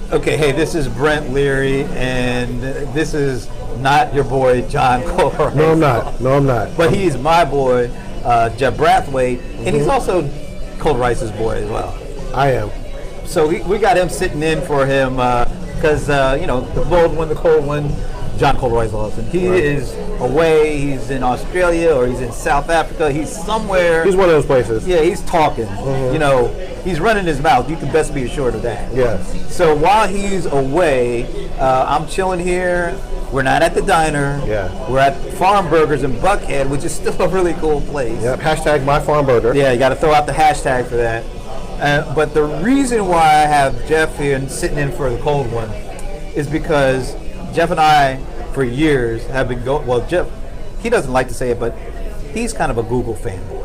Okay, hey, this is Brent Leary, and this is not your boy John ColderIce. No, I'm not. No, I'm not. But he's my boy, Jeff Brathwaite, and he's also ColderIce's boy as well. I am. So we got him sitting in for him because, the bold one, the cold one, John ColderIce Lawson. He is away. He's in Australia or he's in South Africa. He's somewhere. He's one of those places. Yeah, he's talking. He's running his mouth. You can best be assured of that. Yes. So while he's away, I'm chilling here. We're not at the diner. Yeah. We're at Farm Burgers in Buckhead, which is still a really cool place. Yep. Hashtag my farm burger. Yeah, you got to throw out the hashtag for that. But the reason why I have Jeff here and sitting in for the cold one is because Jeff and I, for years, have been going. Well, Jeff, he doesn't like to say it, but he's kind of a Google fanboy.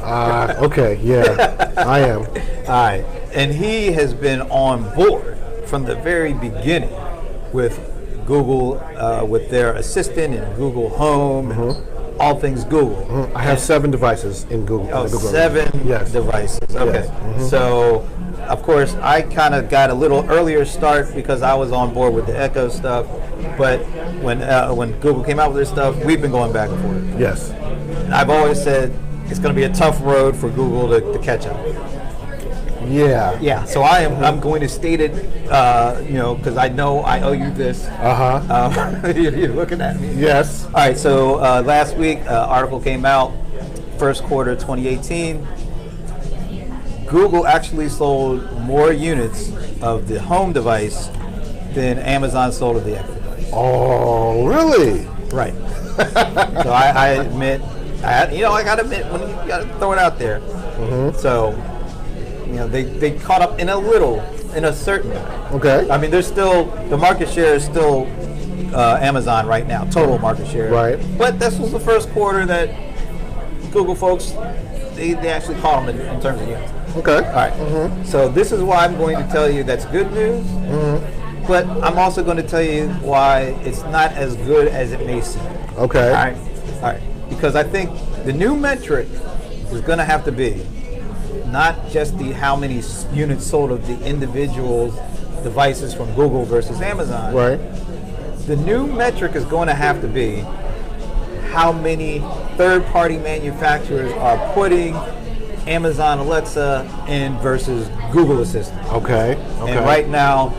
All right. Okay. Yeah, I am. All right. And he has been on board from the very beginning with Google, with their assistant and Google Home, and all things Google. I have 7 devices in Google. Oh, Google 7 yes. devices. Okay. Yes. So, of course, I kind of got a little earlier start because I was on board with the Echo stuff. But when Google came out with their stuff, we've been going back and forth. Yes. And I've always said it's going to be a tough road for Google to catch up. Yeah. Yeah. So I'm going to state it, because I know I owe you this. You're looking at me. Yes. All right. So last week, article came out, first quarter 2018. Google actually sold more units of the home device than Amazon sold of the Echo device. Oh, really? Right. So I admit, I got to admit, when you got to throw it out there. So, they caught up in a certain way. Okay. I mean, there's still, the market share is still Amazon right now, total market share. Right. But this was the first quarter that Google folks, they actually caught them in terms of units. Okay. All right. So this is why I'm going to tell you that's good news. But I'm also going to tell you why it's not as good as it may seem. Okay. All right. Because I think the new metric is going to have to be not just the how many units sold of the individual devices from Google versus Amazon. Right. The new metric is going to have to be how many third-party manufacturers are putting Amazon Alexa in versus Google Assistant. Okay. And right now,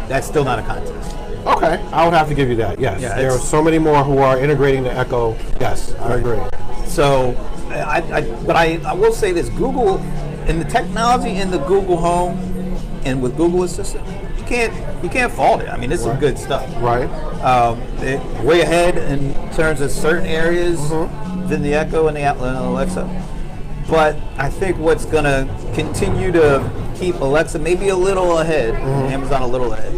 that's still not a contest. Okay. I would have to give you that. Yes. Yeah, there are so many more who are integrating the Echo. Yes, I agree. So, I will say this: Google, in the technology in the Google Home and with Google Assistant, you can't fault it. I mean, it's some good stuff. Right. They're way ahead in terms of certain areas than the Echo and the Alexa. But I think what's going to continue to keep Alexa maybe a little ahead, Amazon a little ahead,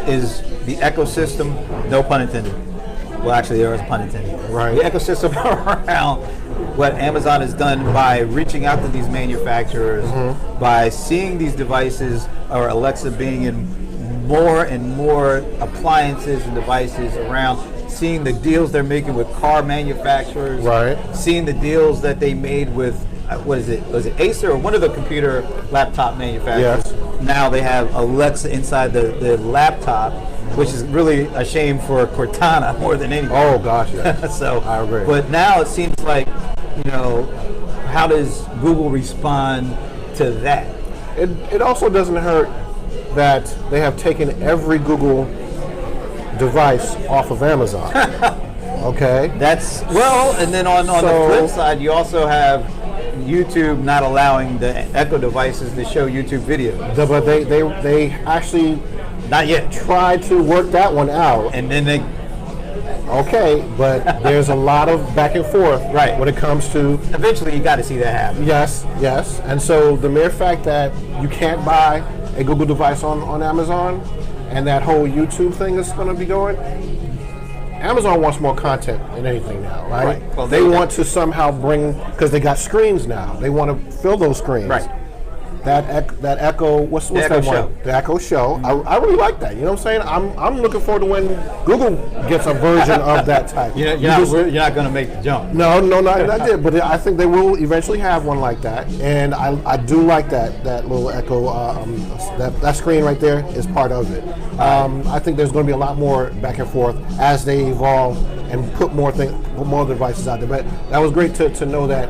is the ecosystem, no pun intended. Well, actually, there is a pun intended. Right. The ecosystem around what Amazon has done by reaching out to these manufacturers, by seeing these devices or Alexa being in more and more appliances and devices around, seeing the deals they're making with car manufacturers, right? Seeing the deals that they made with, was it Acer or one of the computer laptop manufacturers? Yes. Now they have Alexa inside the laptop, which is really a shame for Cortana more than anything. Oh gosh, yes. So I agree. But now it seems like, how does Google respond to that? It also doesn't hurt that they have taken every Google device off of Amazon. Okay. And then on the flip side, you also have YouTube not allowing the Echo devices to show YouTube videos. But they actually not yet tried to work that one out. And then they okay, but there's a lot of back and forth right when it comes to eventually you got to see that happen. Yes. And so the mere fact that you can't buy a Google device on Amazon and that whole YouTube thing is going to be going, Amazon wants more content than anything now, right? Well, they want to somehow bring, because they got screens now, they want to fill those screens. Right. that Echo. What's that Echo one? Show. The Echo Show. I really like that. You know what I'm saying? I'm looking forward to when Google gets a version of that type. You're not going to make the jump. No, not it. But I think they will eventually have one like that, and I do like that little Echo. That screen right there is part of it. I think there's going to be a lot more back and forth as they evolve and put more devices out there. But that was great to know that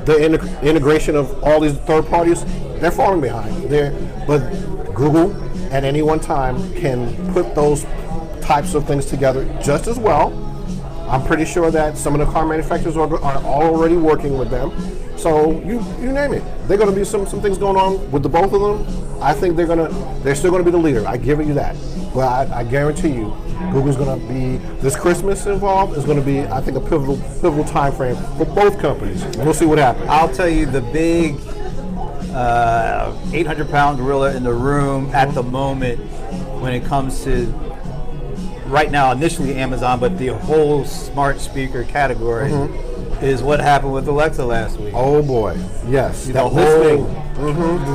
the integration of all these third parties, they're falling behind. But Google at any one time can put those types of things together just as well. I'm pretty sure that some of the car manufacturers are already working with them. So you name it. They're going to be some things going on with the both of them. I think they're still going to be the leader. I give you that. But I guarantee you, Google's going to be, this Christmas involved is going to be, I think, a pivotal time frame for both companies. And we'll see what happens. I'll tell you, the big 800-pound gorilla in the room at the moment when it comes to, right now, initially Amazon, but the whole smart speaker category is what happened with Alexa last week. Oh boy, yes. The whole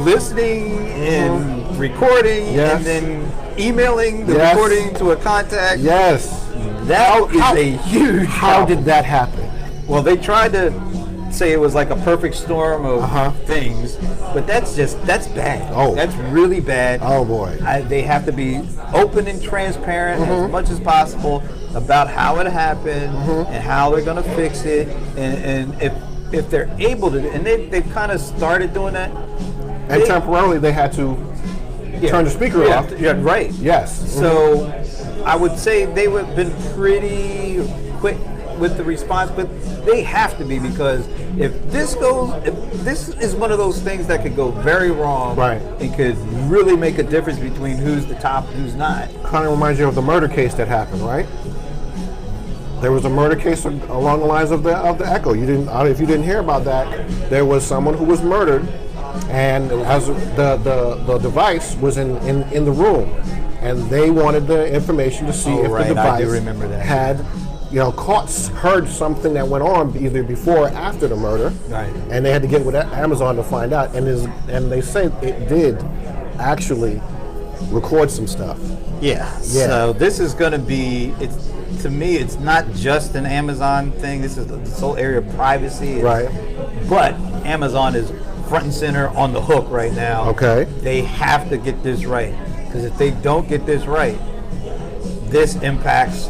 listening and recording and then emailing the recording to a contact. Yes. That is a huge How problem. did that happen? Well, they tried to say it was like a perfect storm of things, but that's bad. Oh. That's really bad. Oh boy. They have to be open and transparent as much as possible about how it happened and how they're going to fix it, and if they're able to, and they've kind of started doing that. And temporarily they had to turn the speaker off. Yeah, right. Yes. So I would say they would have been pretty quick with the response, but they have to be, because if this is one of those things that could go very wrong, right, and could really make a difference between who's the top and who's not. Kind of reminds you of the murder case that happened, right? There was a murder case along the lines of the Echo. If you didn't hear about that, there was someone who was murdered, and as the device was in the room, and they wanted the information to see if the device had heard something that went on either before or after the murder, right? And they had to get with Amazon to find out, and they say it did actually record some stuff. Yeah. So this is going to be, to me, it's not just an Amazon thing. This is this whole area of privacy, right? But Amazon is front and center on the hook right now. Okay. They have to get this right, because if they don't get this right, this impacts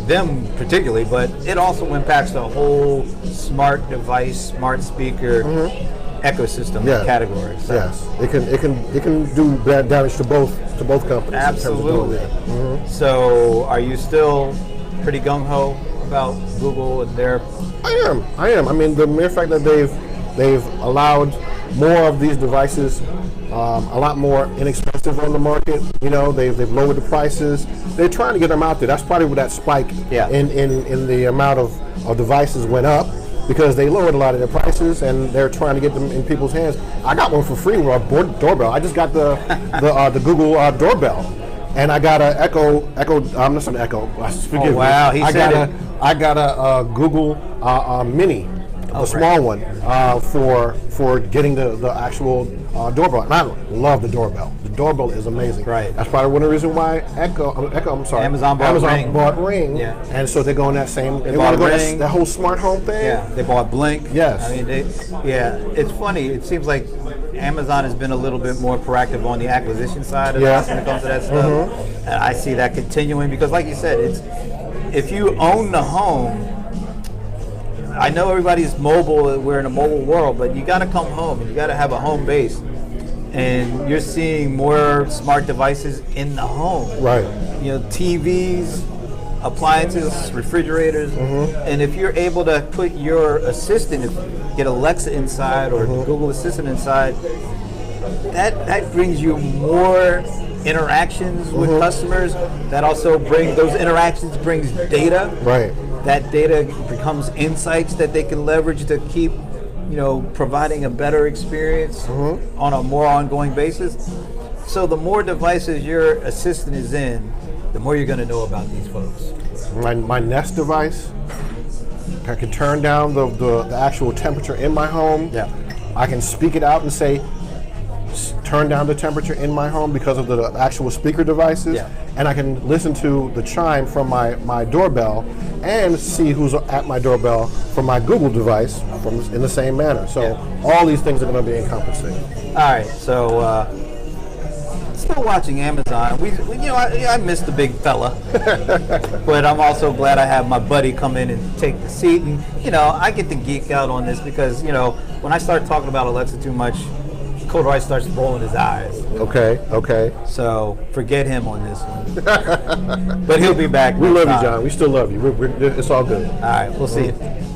them particularly, but it also impacts the whole smart device, smart speaker ecosystem category. So. Yes, it can do bad damage to both companies. Absolutely. So, are you still pretty gung ho about Google and their? I am. I mean, the mere fact that they've allowed more of these devices, a lot more inexpensive on the market. They've lowered the prices. They're trying to get them out there. That's probably where that spike in the amount of devices went up, because they lowered a lot of their prices and they're trying to get them in people's hands. I got one for free with a doorbell. I just got the Google doorbell, and I got a Echo. I'm not an Echo. Forgive me. Wow, I got a Google Mini. The small one for getting the actual doorbell. And I love the doorbell. The doorbell is amazing. Right. That's probably one of the reasons why Amazon bought Ring. Yeah. And so they're going that same. They want to go that whole smart home thing. Yeah. They bought Blink. Yes. I mean, it's funny. It seems like Amazon has been a little bit more proactive on the acquisition side of this when it comes to that stuff. And I see that continuing, because, like you said, if you own the home. I know everybody's mobile, we're in a mobile world, but you got to come home and you got to have a home base. And you're seeing more smart devices in the home. Right. TVs, appliances, refrigerators. And if you're able to put your assistant, get Alexa inside or Google Assistant inside, that brings you more interactions with customers. That also brings data. Right. That data becomes insights that they can leverage to keep, providing a better experience on a more ongoing basis. So the more devices your assistant is in, the more you're going to know about these folks. My Nest device, I can turn down the actual temperature in my home. Yeah. I can speak it out and say, turn down the temperature in my home because of the actual speaker devices, Yeah. and I can listen to the chime from my doorbell and see who's at my doorbell from my Google device in the same manner. So all these things are going to be encompassing. All right, so still watching Amazon. I miss the big fella, but I'm also glad I have my buddy come in and take the seat. And I get to geek out on this because when I start talking about Alexa too much, ColderIce starts rolling his eyes. Okay. So forget him on this one. But he'll be back. We love next you, time. John. We still love you. It's all good. All right, we'll see you.